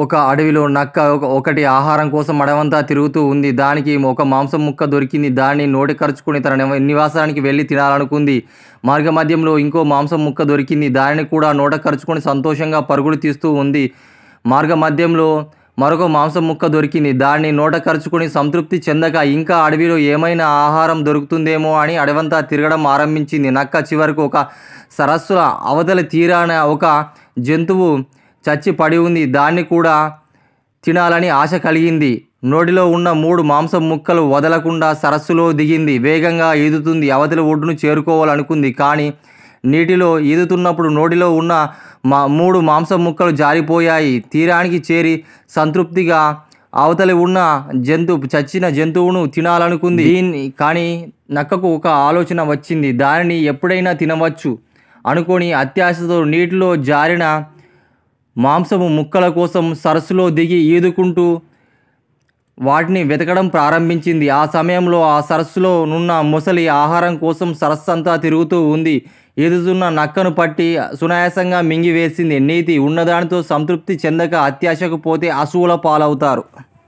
ఒక అడవిలో నక్క ఒకటి ఆహారం కోసం అడవంతా తిరుగుతూ ఉంది. దానికి ఒక మాంసం ముక్క దొరికింది. దాన్ని నోటి కరుచుకొని తన నివాసానికి వెళ్ళి తినాలనుకుంది. మార్గమధ్యంలో ఇంకో మాంసం ముక్క దొరికింది. దానిని కూడా నోట కరుచుకొని సంతోషంగా పరుగులు తీస్తూ ఉంది. మార్గమధ్యంలో మరొక మాంసం ముక్క దొరికింది. దాన్ని నోట కరుచుకొని సంతృప్తి చెందక ఇంకా అడవిలో ఏమైనా ఆహారం దొరుకుతుందేమో అని అడవంతా తిరగడం ఆరంభించింది. నక్క చివరకు ఒక సరస్సుల అవతలి తీరాన ఒక జంతువు చచ్చి పడి ఉంది. దాన్ని కూడా తినాలని ఆశ కలిగింది. నోటిలో ఉన్న 3 మాంసం ముక్కలు వదలకుండా సరస్సులో దిగింది. వేగంగా ఈదుతుంది. అవతలి ఒడ్డును చేరుకోవాలనుకుంది. కానీ నీటిలో ఈదుతున్నప్పుడు నోటిలో ఉన్న 3 మాంసం ముక్కలు జారిపోయాయి. తీరానికి చేరి సంతృప్తిగా అవతలి ఉన్న చచ్చిన జంతువును తినాలనుకుంది. కానీ నక్కకు ఒక ఆలోచన వచ్చింది. దానిని ఎప్పుడైనా తినవచ్చు అనుకొని అత్యాశతో నీటిలో జారిన మాంసము ముక్కల కోసం సరస్సులో దిగి ఈదుకుంటూ వాటిని వెతకడం ప్రారంభించింది. ఆ సమయంలో ఆ సరస్సులో నున్న మొసలి ఆహారం కోసం సరస్సంతా తిరుగుతూ ఉంది. ఈదుతున్న నక్కను పట్టి సునాయాసంగా మింగివేసింది. నీతి ఉన్నదానితో సంతృప్తి చెందక అత్యాశకు పోతే అసూల పాలవుతారు.